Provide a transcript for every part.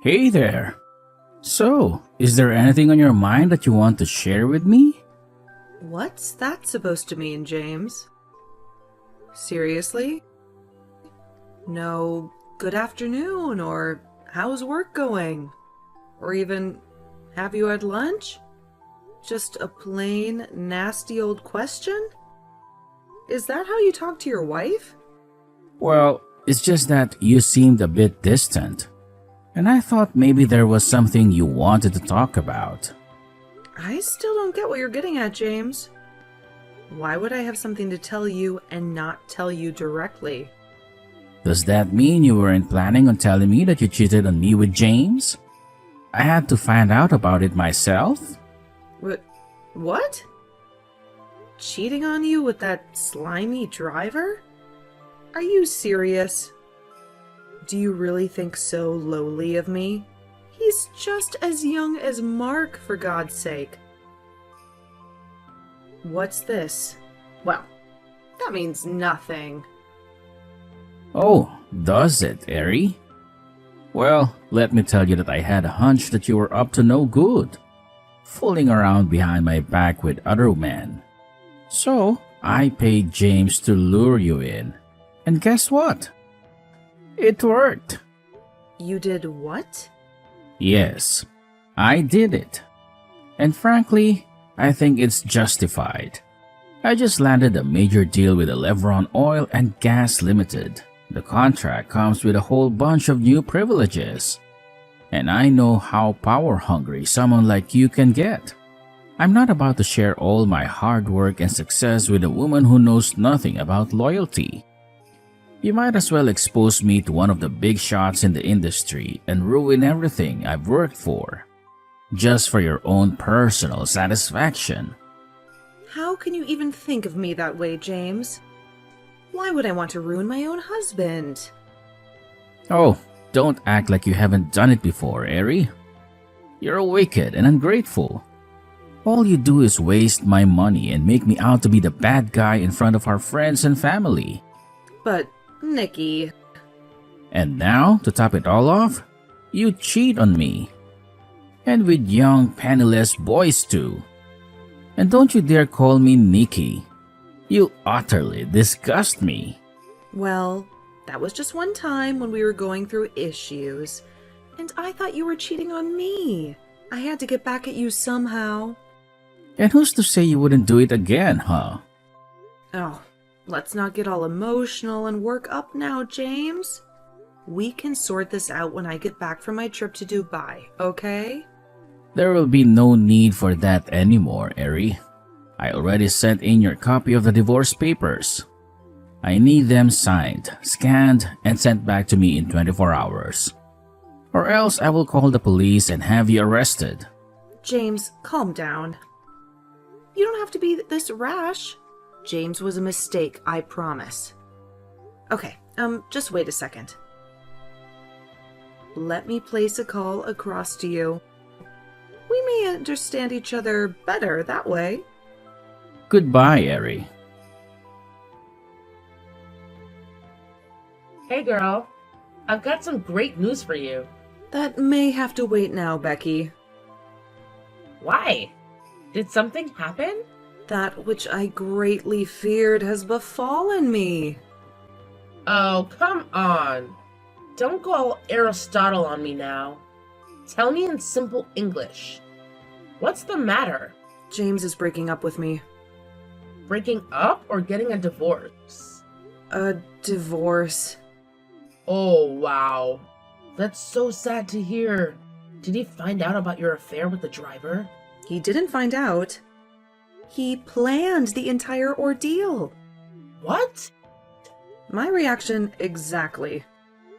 Hey there. So, is there anything on your mind that you want to share with me? What's that supposed to mean, James? Seriously? No good afternoon, or how's work going? Or even, have you had lunch? Just a plain, nasty old question? Is that how you talk to your wife? Well, it's just that you seemed a bit distant, and I thought maybe there was something you wanted to talk about. I still don't get what you're getting at, James. Why would I have something to tell you and not tell you directly? Does that mean you weren't planning on telling me that you cheated on me with James? I had to find out about it myself? What? Cheating on you with that slimy driver? Are you serious? Do you really think so lowly of me? He's just as young as Mark, for God's sake. What's this? Well, that means nothing. Oh, does it, Eri? Well, let me tell you that I had a hunch that you were up to no good, fooling around behind my back with other men. So, I paid James to lure you in. And guess what? It worked. You did what? Yes, I did it. And frankly, I think it's justified. I just landed a major deal with Elevron Oil and Gas Limited. The contract comes with a whole bunch of new privileges. And I know how power-hungry someone like you can get. I'm not about to share all my hard work and success with a woman who knows nothing about loyalty. You might as well expose me to one of the big shots in the industry and ruin everything I've worked for, just for your own personal satisfaction. How can you even think of me that way, James? Why would I want to ruin my own husband? Oh, don't act like you haven't done it before, Eri. You're wicked and ungrateful. All you do is waste my money and make me out to be the bad guy in front of our friends and family. But, Nikki... And now, to top it all off, you cheat on me. And with young, penniless boys too. And don't you dare call me Nikki. You utterly disgust me. Well, that was just one time when we were going through issues. And I thought you were cheating on me. I had to get back at you somehow. And who's to say you wouldn't do it again, huh? Oh, let's not get all emotional and work up now, James. We can sort this out when I get back from my trip to Dubai, okay? There will be no need for that anymore, Eri. I already sent in your copy of the divorce papers. I need them signed, scanned, and sent back to me in 24 hours. Or else I will call the police and have you arrested. James, calm down. You don't have to be this rash. James was a mistake, I promise. Okay, just wait a second. Let me place a call across to you. We may understand each other better that way. Goodbye, Eri. Hey girl, I've got some great news for you. That may have to wait now, Becky. Why? Did something happen? That which I greatly feared has befallen me. Oh, come on. Don't go all Aristotle on me now. Tell me in simple English. What's the matter? James is breaking up with me. Breaking up or getting a divorce? A divorce. Oh, wow. That's so sad to hear. Did he find out about your affair with the driver? He didn't find out. He planned the entire ordeal. What? My reaction exactly.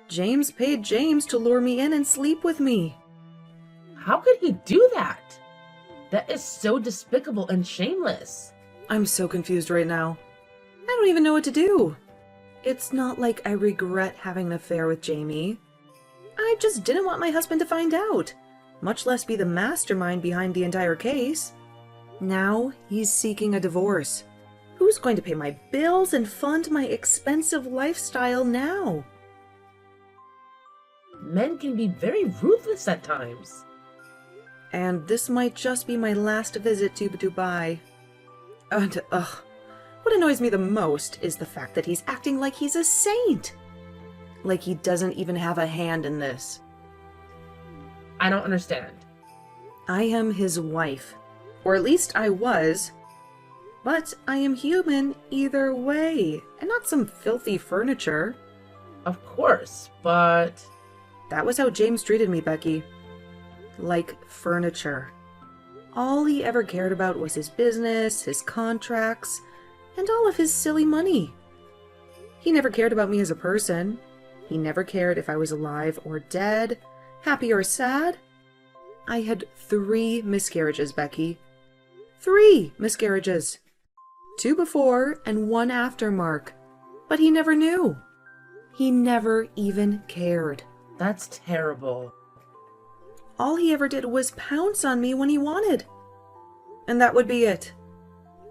James paid James to lure me in and sleep with me. How could he do that? That is so despicable and shameless. I'm so confused right now. I don't even know what to do. It's not like I regret having an affair with Jamie. I just didn't want my husband to find out, much less be the mastermind behind the entire case. Now he's seeking a divorce. Who's going to pay my bills and fund my expensive lifestyle now? Men can be very ruthless at times. And this might just be my last visit to Dubai. And, what annoys me the most is the fact that he's acting like he's a saint. Like he doesn't even have a hand in this. I don't understand. I am his wife. Or at least I was. But I am human either way, and not some filthy furniture. Of course, but... That was how James treated me, Becky. Like furniture. All he ever cared about was his business, his contracts, and all of his silly money. He never cared about me as a person. He never cared if I was alive or dead, happy or sad. I had 3 miscarriages, Becky. 3 miscarriages. 2 before and 1 after Mark. But he never knew. He never even cared. That's terrible. All he ever did was pounce on me when he wanted. And that would be it.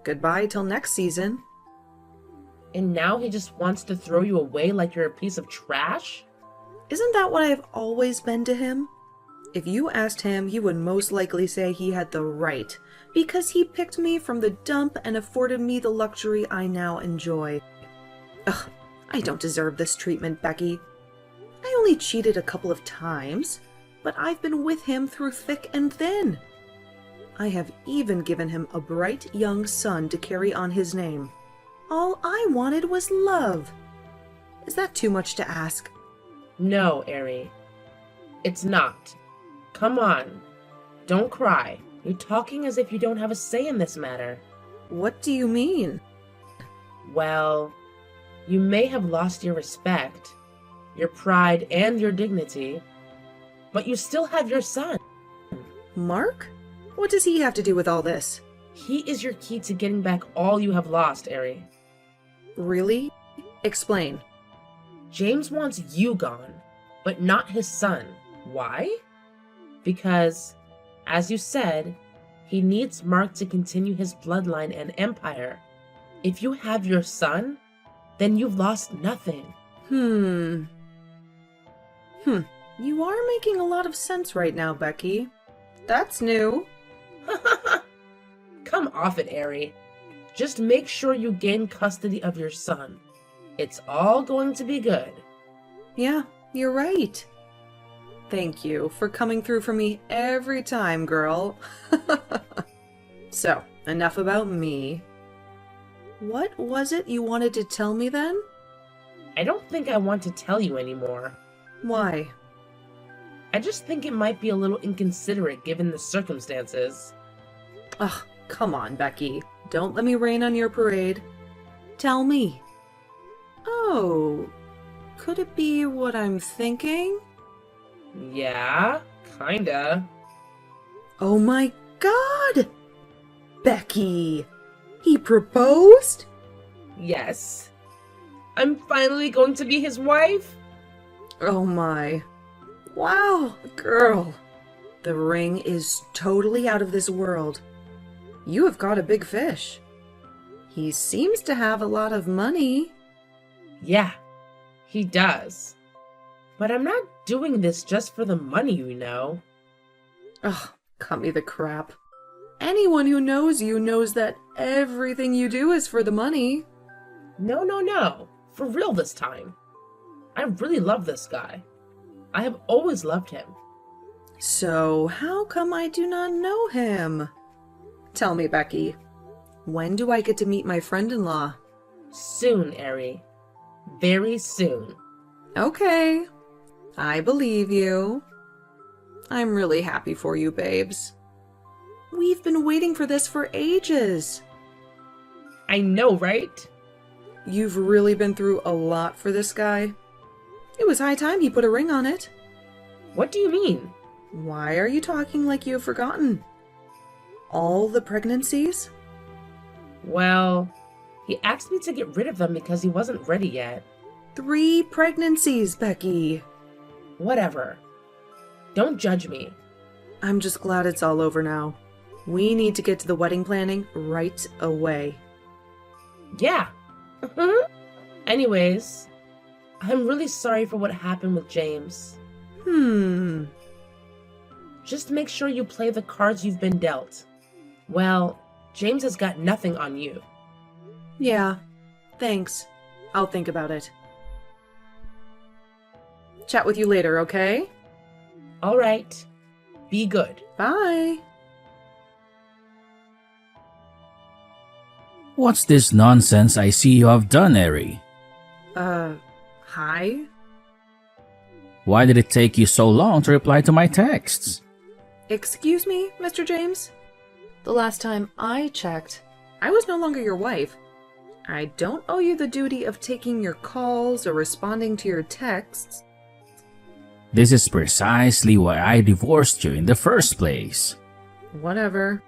Goodbye till next season. And now he just wants to throw you away like you're a piece of trash? Isn't that what I have always been to him? If you asked him, he would most likely say he had the right, because he picked me from the dump and afforded me the luxury I now enjoy. Ugh, I don't deserve this treatment, Becky. I only cheated a couple of times, but I've been with him through thick and thin. I have even given him a bright young son to carry on his name. All I wanted was love. Is that too much to ask? No, Ari. It's not. Come on. Don't cry. You're talking as if you don't have a say in this matter. What do you mean? Well, you may have lost your respect, your pride, and your dignity, but you still have your son. Mark? What does he have to do with all this? He is your key to getting back all you have lost, Ari. Really? Explain. James wants you gone, but not his son. Why? Because, as you said, he needs Mark to continue his bloodline and empire. If you have your son, then you've lost nothing. You are making a lot of sense right now, Becky. That's new. Come off it, Ari. Just make sure you gain custody of your son. It's all going to be good. Yeah, you're right. Thank you for coming through for me every time, girl. So, enough about me. What was it you wanted to tell me then? I don't think I want to tell you anymore. Why? I just think it might be a little inconsiderate given the circumstances. Ugh, come on, Becky. Don't let me rain on your parade. Tell me. Oh, could it be what I'm thinking? Yeah, kinda. Oh my God! Becky! He proposed? Yes. I'm finally going to be his wife? Oh my. Wow, girl. The ring is totally out of this world. You have got a big fish. He seems to have a lot of money. Yeah, he does. But I'm not doing this just for the money, you know. Ugh, cut me the crap. Anyone who knows you knows that everything you do is for the money. No. For real this time. I really love this guy. I have always loved him. So, how come I do not know him? Tell me, Becky. When do I get to meet my friend-in-law? Soon, Ari. Very soon. Okay. I believe you. I'm really happy for you, babes. We've been waiting for this for ages. I know, right? You've really been through a lot for this guy. It was high time he put a ring on it. What do you mean? Why are you talking like you've forgotten? All the pregnancies? Well, he asked me to get rid of them because he wasn't ready yet. 3 pregnancies, Becky. Whatever. Don't judge me. I'm just glad it's all over now. We need to get to the wedding planning right away. Yeah. Anyways, I'm really sorry for what happened with James. Just make sure you play the cards you've been dealt. Well, James has got nothing on you. Yeah, thanks. I'll think about it. Chat with you later, okay? All right. Be good. Bye. What's this nonsense I see you have done, Eri? Hi? Why did it take you so long to reply to my texts? Excuse me, Mr. James? The last time I checked, I was no longer your wife. I don't owe you the duty of taking your calls or responding to your texts. This is precisely why I divorced you in the first place. Whatever.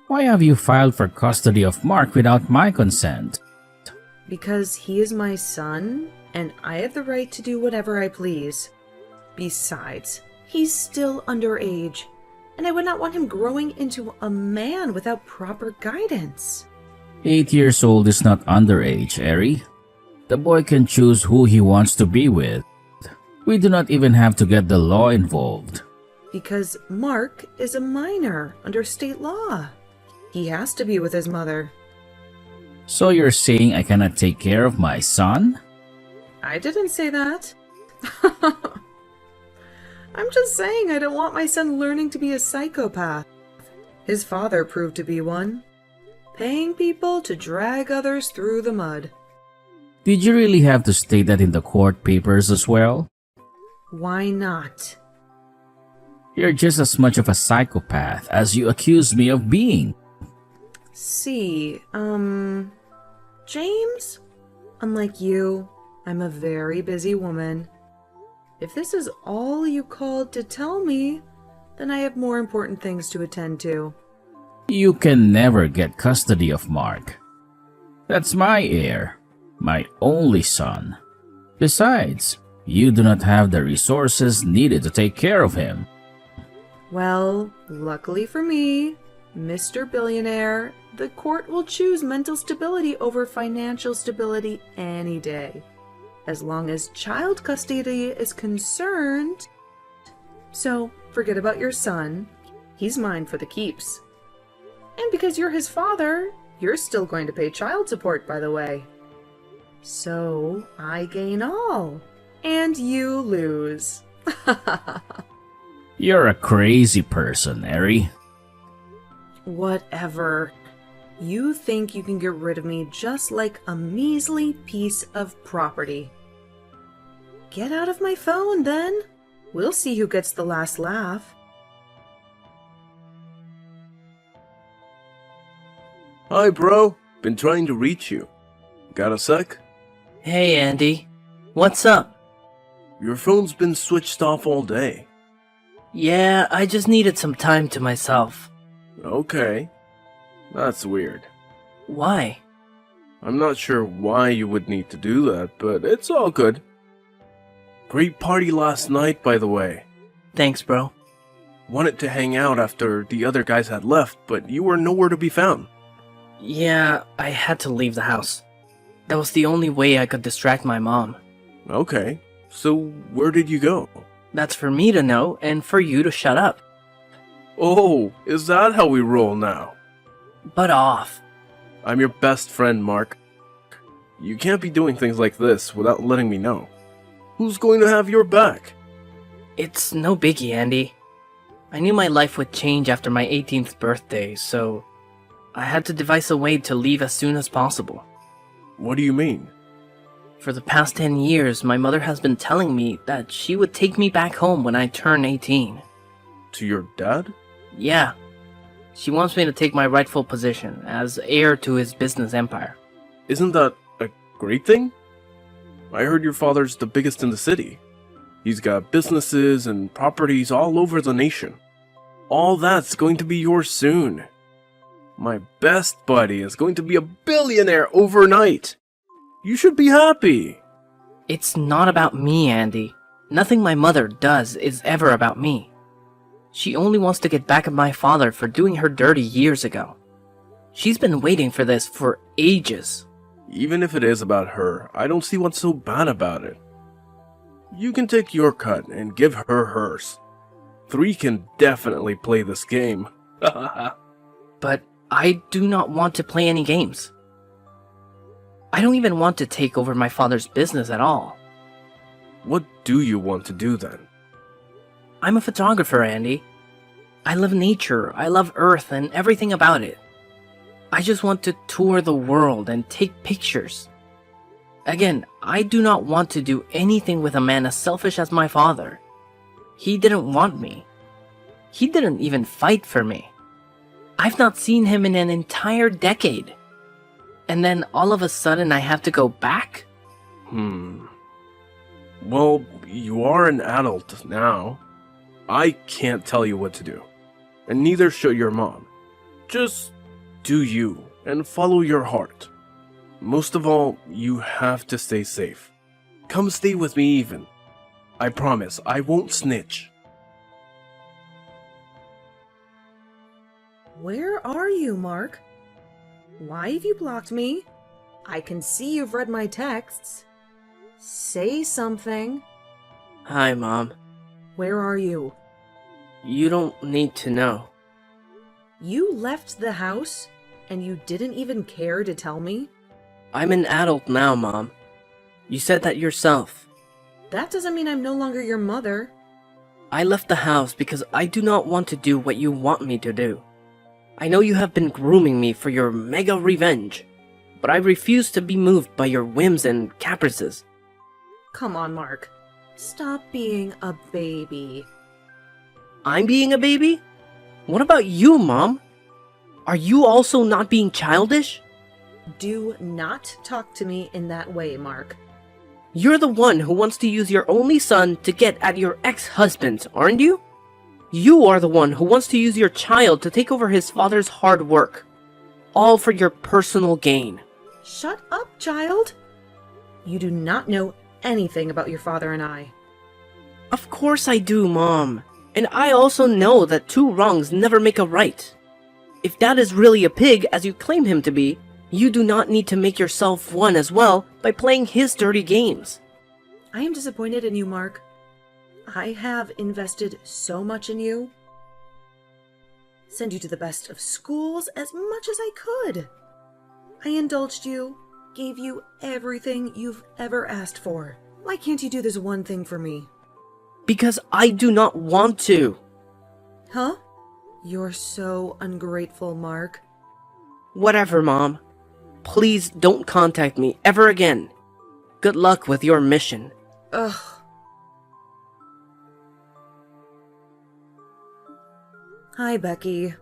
Why have you filed for custody of Mark without my consent? Because he is my son, and I have the right to do whatever I please. Besides, he's still underage, and I would not want him growing into a man without proper guidance. 8 years old is not underage, Eri. The boy can choose who he wants to be with. We do not even have to get the law involved. Because Mark is a minor under state law. He has to be with his mother. So you're saying I cannot take care of my son? I didn't say that. I'm just saying I don't want my son learning to be a psychopath. His father proved to be one. Paying people to drag others through the mud. Did you really have to state that in the court papers as well? Why not? You're just as much of a psychopath as you accuse me of being. See, James? Unlike you, I'm a very busy woman. If this is all you called to tell me, then I have more important things to attend to. You can never get custody of Mark. That's my heir, my only son. Besides, you do not have the resources needed to take care of him. Well, luckily for me, Mr. Billionaire, the court will choose mental stability over financial stability any day. As long as child custody is concerned. So, forget about your son. He's mine for the keeps. And because you're his father, you're still going to pay child support, by the way. So, I gain all. And you lose. You're a crazy person, Eri. Whatever. You think you can get rid of me just like a measly piece of property. Get out of my phone, then. We'll see who gets the last laugh. Hi, bro. Been trying to reach you. Got a sec? Hey, Andy. What's up? Your phone's been switched off all day. Yeah, I just needed some time to myself. Okay. That's weird. Why? I'm not sure why you would need to do that, but it's all good. Great party last night, by the way. Thanks, bro. Wanted to hang out after the other guys had left, but you were nowhere to be found. Yeah, I had to leave the house. That was the only way I could distract my mom. Okay. So, where did you go? That's for me to know and for you to shut up. Oh, is that how we roll now? Butt off. I'm your best friend, Mark. You can't be doing things like this without letting me know. Who's going to have your back? It's no biggie, Andy. I knew my life would change after my 18th birthday, so I had to devise a way to leave as soon as possible. What do you mean? For the past 10 years, my mother has been telling me that she would take me back home when I turn 18. To your dad? Yeah. She wants me to take my rightful position as heir to his business empire. Isn't that a great thing? I heard your father's the biggest in the city. He's got businesses and properties all over the nation. All that's going to be yours soon. My best buddy is going to be a billionaire overnight. You should be happy. It's not about me, Andy. Nothing my mother does is ever about me. She only wants to get back at my father for doing her dirty years ago. She's been waiting for this for ages. Even if it is about her, I don't see what's so bad about it. You can take your cut and give her hers. 3 can definitely play this game. But I do not want to play any games. I don't even want to take over my father's business at all. What do you want to do then? I'm a photographer, Andy. I love nature, I love Earth, and everything about it. I just want to tour the world and take pictures. Again, I do not want to do anything with a man as selfish as my father. He didn't want me. He didn't even fight for me. I've not seen him in an entire decade. And then all of a sudden I have to go back? Well, you are an adult now. I can't tell you what to do. And neither should your mom. Just do you and follow your heart. Most of all, you have to stay safe. Come stay with me even. I promise I won't snitch. Where are you, Mark? Why have you blocked me? I can see you've read my texts. Say something. Hi, Mom. Where are you? You don't need to know. You left the house and you didn't even care to tell me? I'm an adult now, Mom. You said that yourself. That doesn't mean I'm no longer your mother. I left the house because I do not want to do what you want me to do. I know you have been grooming me for your mega revenge, but I refuse to be moved by your whims and caprices. Come on, Mark. Stop being a baby. I'm being a baby? What about you, Mom? Are you also not being childish? Do not talk to me in that way, Mark. You're the one who wants to use your only son to get at your ex-husband, aren't you? You are the one who wants to use your child to take over his father's hard work. All for your personal gain. Shut up, child. You do not know anything about your father and I. Of course I do, Mom. And I also know that 2 wrongs never make a right. If Dad is really a pig, as you claim him to be, you do not need to make yourself one as well by playing his dirty games. I am disappointed in you, Mark. I have invested so much in you. Send you to the best of schools as much as I could. I indulged you, gave you everything you've ever asked for. Why can't you do this one thing for me? Because I do not want to. Huh? You're so ungrateful, Mark. Whatever, Mom. Please don't contact me ever again. Good luck with your mission. Ugh. Hi, Becky.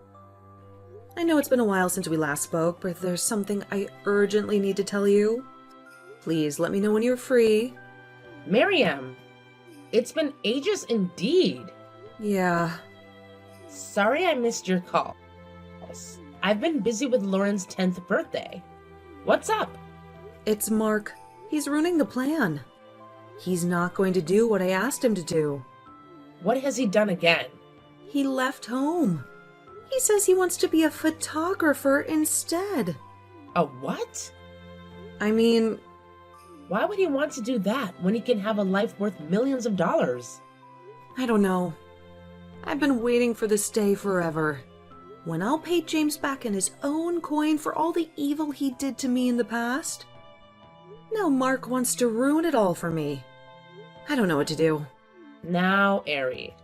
I know it's been a while since we last spoke, but there's something I urgently need to tell you. Please let me know when you're free. Miriam, it's been ages indeed. Yeah. Sorry I missed your call. I've been busy with Lauren's 10th birthday. What's up? It's Mark. He's ruining the plan. He's not going to do what I asked him to do. What has he done again? He left home. He says he wants to be a photographer instead. A what? I mean, Why would he want to do that when he can have a life worth millions of dollars? I don't know. I've been waiting for this day forever. When I'll pay James back in his own coin for all the evil he did to me in the past. Now Mark wants to ruin it all for me. I don't know what to do. Now, Ari,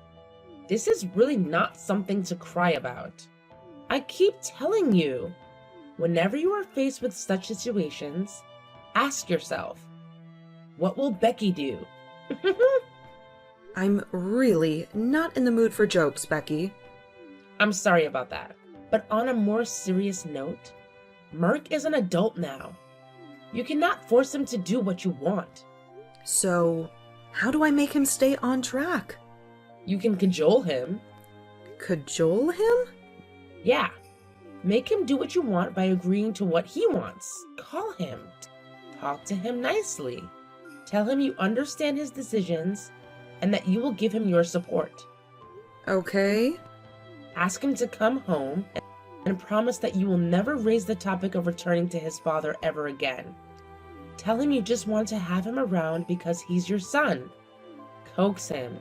this is really not something to cry about. I keep telling you, whenever you are faced with such situations, ask yourself, what will Becky do? I'm really not in the mood for jokes, Becky. I'm sorry about that. But on a more serious note, Mark is an adult now. You cannot force him to do what you want. So, how do I make him stay on track? You can cajole him. Cajole him? Yeah. Make him do what you want by agreeing to what he wants. Call him. Talk to him nicely. Tell him you understand his decisions and that you will give him your support. Okay. Ask him to come home and promise that you will never raise the topic of returning to his father ever again. Tell him you just want to have him around because he's your son. Coax him.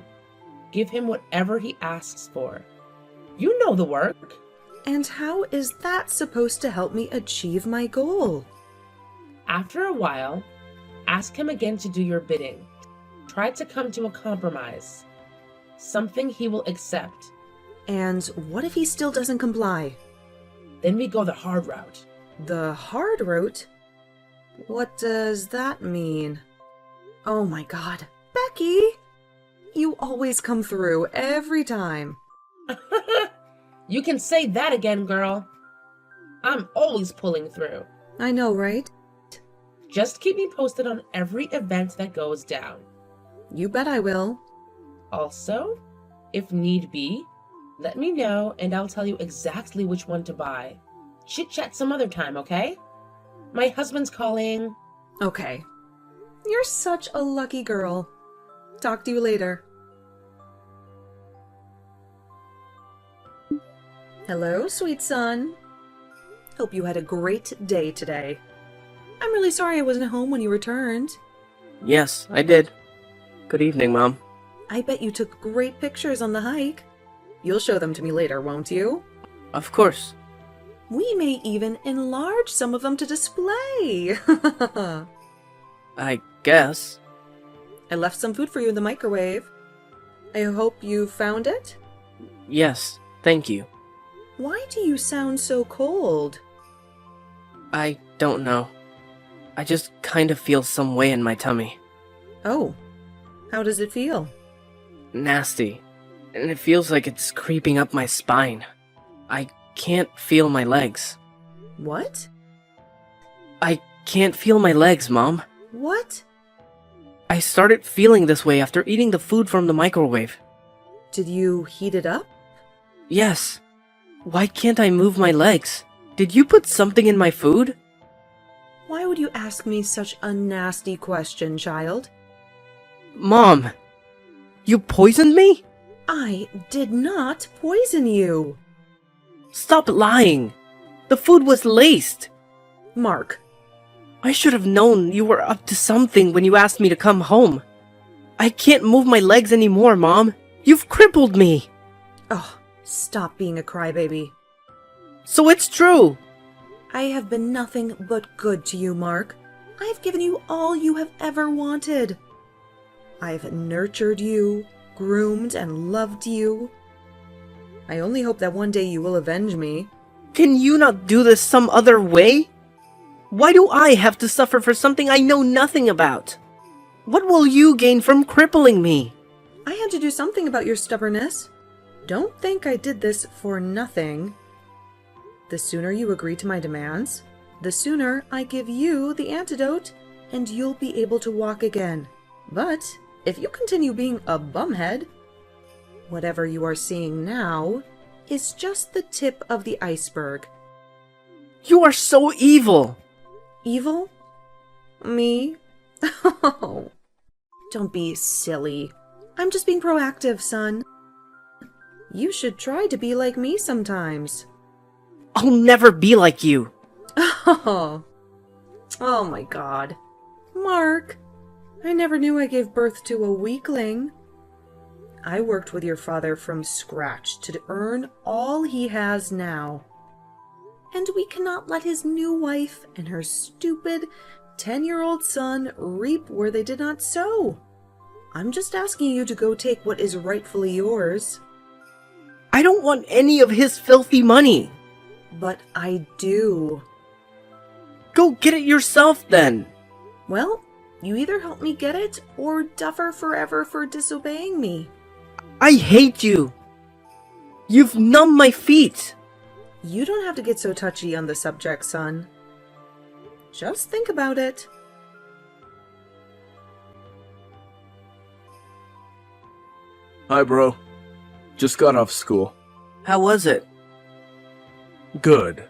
Give him whatever he asks for. You know the work. And how is that supposed to help me achieve my goal? After a while, ask him again to do your bidding. Try to come to a compromise. Something he will accept. And what if he still doesn't comply? Then we go the hard route. The hard route? What does that mean? Oh my god. Becky! You always come through every time. You can say that again, girl. I'm always pulling through. I know, right? Just keep me posted on every event that goes down. You bet I will. Also, if need be, let me know and I'll tell you exactly which one to buy. Chit-chat some other time, okay? My husband's calling. Okay. You're such a lucky girl. Talk to you later. Hello, sweet son. Hope you had a great day today. I'm really sorry I wasn't home when you returned. Yes, I did. Good evening, Mom. I bet you took great pictures on the hike. You'll show them to me later, won't you? Of course. We may even enlarge some of them to display. I guess. I left some food for you in the microwave. I hope you found it. Yes, thank you. Why do you sound so cold? I don't know. I just kind of feel some way in my tummy. Oh, how does it feel? Nasty. And it feels like it's creeping up my spine. I can't feel my legs. What? I can't feel my legs, Mom. What? I started feeling this way after eating the food from the microwave. Did you heat it up? Yes. Why can't I move my legs? Did you put something in my food? Why would you ask me such a nasty question, child? Mom! You poisoned me? I did not poison you. Stop lying! The food was laced! Mark, I should have known you were up to something when you asked me to come home. I can't move my legs anymore, Mom. You've crippled me. oh, stop being a crybaby. So it's true. I have been nothing but good to you, Mark. I've given you all you have ever wanted. I've nurtured you, groomed and loved you. I only hope that one day you will avenge me. Can you not do this some other way? Why do I have to suffer for something I know nothing about? What will you gain from crippling me? I had to do something about your stubbornness. Don't think I did this for nothing. The sooner you agree to my demands, the sooner I give you the antidote, and you'll be able to walk again. But if you continue being a bumhead, whatever you are seeing now is just the tip of the iceberg. You are so evil. Evil? Me? Oh, don't be silly. I'm just being proactive, son. You should try to be like me sometimes. I'll never be like you. Oh my god. Mark, I never knew I gave birth to a weakling. I worked with your father from scratch to earn all he has now. And we cannot let his new wife and her stupid 10-year-old son reap where they did not sow. I'm just asking you to go take what is rightfully yours. I don't want any of his filthy money. But I do. Go get it yourself then. Well, you either help me get it or suffer forever for disobeying me. I hate you. You've numbed my feet. You don't have to get so touchy on the subject, son. Just think about it. Hi, bro. Just got off school. How was it? Good.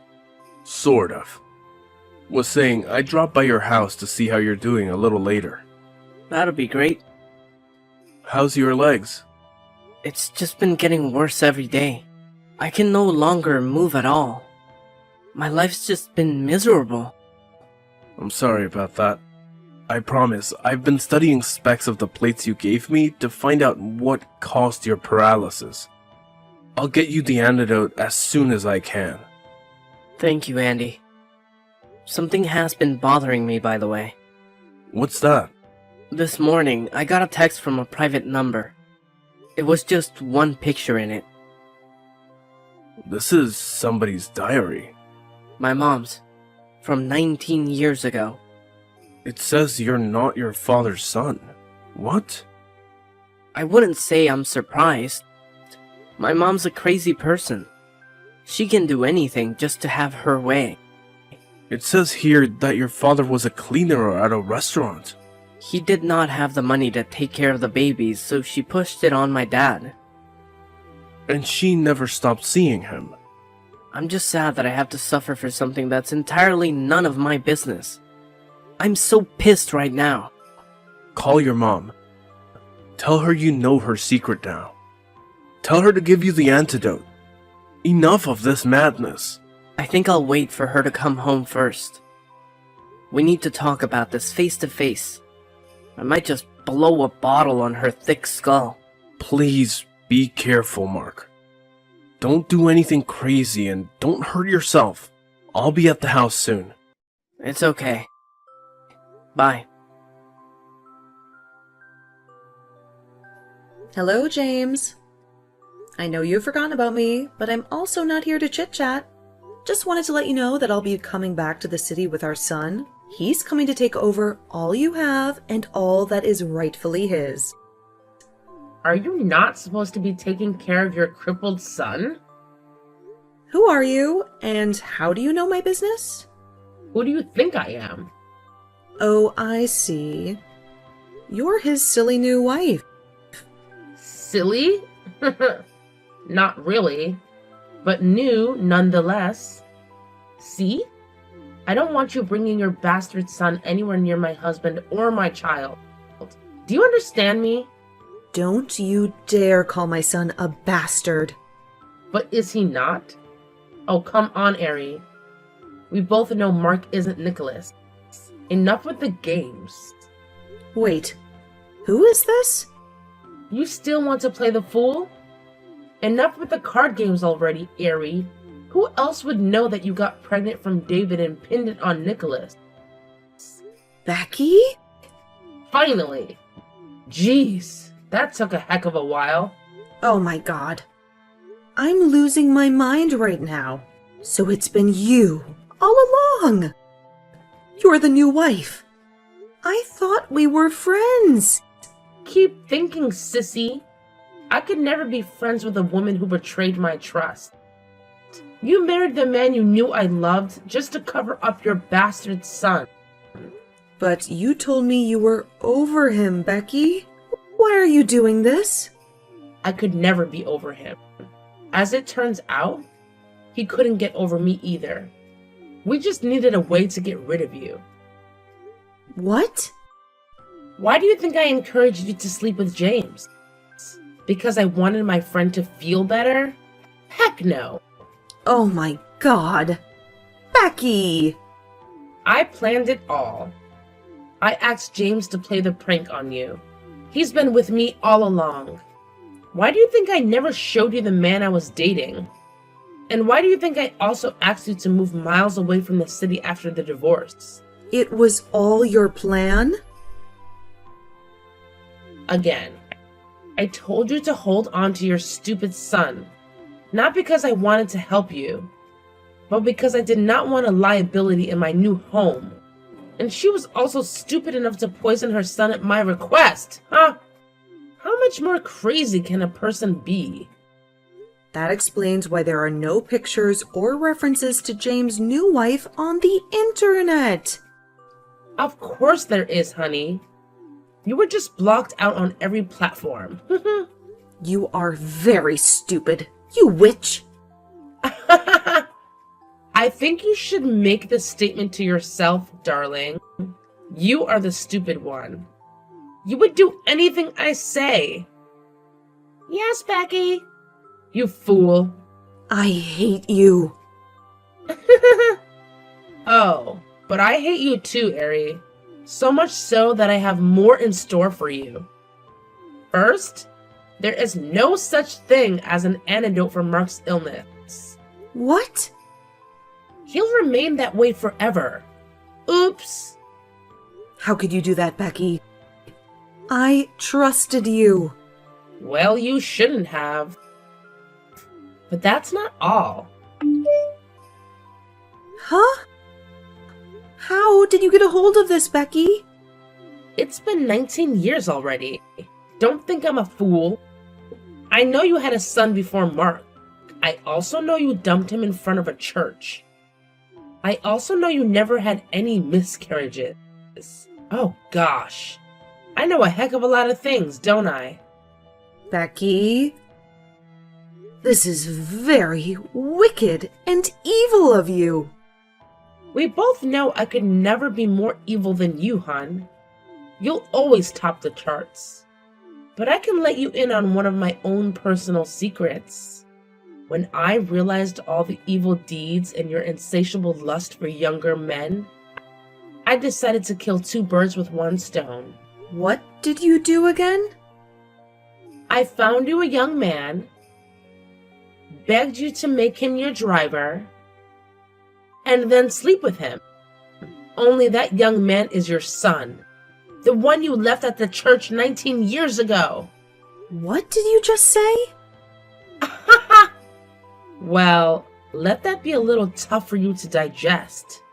Sort of. Was saying I'd drop by your house to see how you're doing a little later. That'll be great. How's your legs? It's just been getting worse every day. I can no longer move at all. My life's just been miserable. I'm sorry about that. I promise, I've been studying specs of the plates you gave me to find out what caused your paralysis. I'll get you the antidote as soon as I can. Thank you, Andy. Something has been bothering me, by the way. What's that? This morning, I got a text from a private number. It was just one picture in it. This is somebody's diary. My mom's. From 19 years ago. It says you're not your father's son. What? I wouldn't say I'm surprised. My mom's a crazy person. She can do anything just to have her way. It says here that your father was a cleaner at a restaurant. He did not have the money to take care of the babies, so she pushed it on my dad. And she never stopped seeing him. I'm just sad that I have to suffer for something that's entirely none of my business. I'm so pissed right now. Call your mom. Tell her you know her secret now. Tell her to give you the antidote. Enough of this madness. I think I'll wait for her to come home first. We need to talk about this face to face. I might just blow a bottle on her thick skull. Please be careful, Mark. Don't do anything crazy and don't hurt yourself. I'll be at the house soon. It's okay. Bye. Hello, James. I know you've forgotten about me, but I'm also not here to chit-chat. Just wanted to let you know that I'll be coming back to the city with our son. He's coming to take over all you have and all that is rightfully his. Are you not supposed to be taking care of your crippled son? Who are you, and how do you know my business? Who do you think I am? Oh, I see. You're his silly new wife. Silly? Not really, but new nonetheless. See? I don't want you bringing your bastard son anywhere near my husband or my child. Do you understand me? Don't you dare call my son a bastard. But is he not? Oh, come on, Ari. We both know Mark isn't Nicholas. Enough with the games. Wait, who is this? You still want to play the fool? Enough with the card games already, Ari. Who else would know that you got pregnant from David and pinned it on Nicholas? Becky? Finally! Jeez, that took a heck of a while. Oh my god. I'm losing my mind right now. So it's been you all along. You're the new wife. I thought we were friends. Keep thinking, sissy. I could never be friends with a woman who betrayed my trust. You married the man you knew I loved just to cover up your bastard son. But you told me you were over him, Becky. Why are you doing this? I could never be over him. As it turns out, he couldn't get over me either. We just needed a way to get rid of you. What? Why do you think I encouraged you to sleep with James? Because I wanted my friend to feel better? Heck no. Oh my god. Becky! I planned it all. I asked James to play the prank on you. He's been with me all along. Why do you think I never showed you the man I was dating? And why do you think I also asked you to move miles away from the city after the divorce? It was all your plan? Again, I told you to hold on to your stupid son. Not because I wanted to help you, but because I did not want a liability in my new home. And she was also stupid enough to poison her son at my request, huh? How much more crazy can a person be? That explains why there are no pictures or references to James' new wife on the internet. Of course there is, honey. You were just blocked out on every platform. You are very stupid, you witch. I think you should make this statement to yourself, darling. You are the stupid one. You would do anything I say. Yes, Becky. You fool. I hate you. Oh, but I hate you too, Ari. So much so that I have more in store for you. First, there is no such thing as an antidote for Mark's illness. What? He'll remain that way forever. Oops. How could you do that, Becky? I trusted you. Well, you shouldn't have. But that's not all. Huh? How did you get a hold of this, Becky? It's been 19 years already. Don't think I'm a fool. I know you had a son before Mark. I also know you dumped him in front of a church. I also know you never had any miscarriages. Oh gosh. I know a heck of a lot of things, don't I? Becky? This is very wicked and evil of you. We both know I could never be more evil than you, hon. You'll always top the charts. But I can let you in on one of my own personal secrets. When I realized all the evil deeds and your insatiable lust for younger men, I decided to kill two birds with one stone. What did you do again? I found you a young man, begged you to make him your driver, and then sleep with him. Only that young man is your son, the one you left at the church 19 years ago. What did you just say? Well, let that be a little tough for you to digest.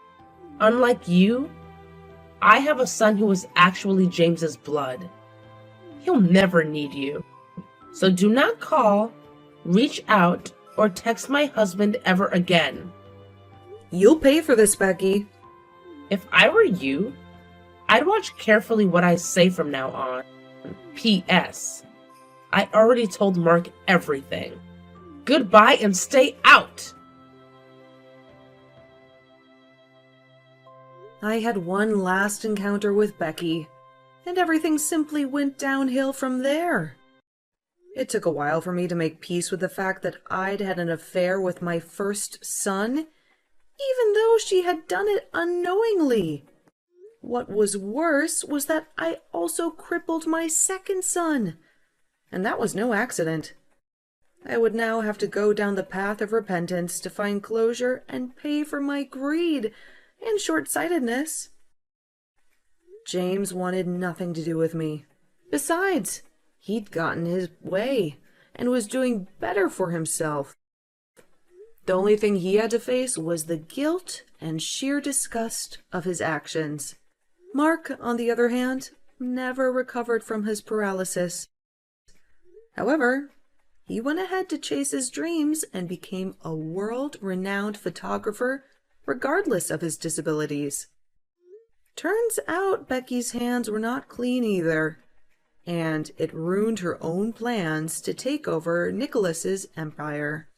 Unlike you, I have a son who is actually James's blood. He'll never need you. So do not call, reach out, or text my husband ever again. You'll pay for this, Becky. If I were you, I'd watch carefully what I say from now on. P.S. I already told Mark everything. Goodbye and stay out! I had one last encounter with Becky, and everything simply went downhill from there. It took a while for me to make peace with the fact that I'd had an affair with my first son, even though she had done it unknowingly. What was worse was that I also crippled my second son, and that was no accident. I would now have to go down the path of repentance to find closure and pay for my greed and short-sightedness. James wanted nothing to do with me. Besides, he'd gotten his way and was doing better for himself. The only thing he had to face was the guilt and sheer disgust of his actions. Mark, on the other hand, never recovered from his paralysis. However, he went ahead to chase his dreams and became a world-renowned photographer regardless of his disabilities. Turns out Becky's hands were not clean either, and it ruined her own plans to take over Nicholas's empire.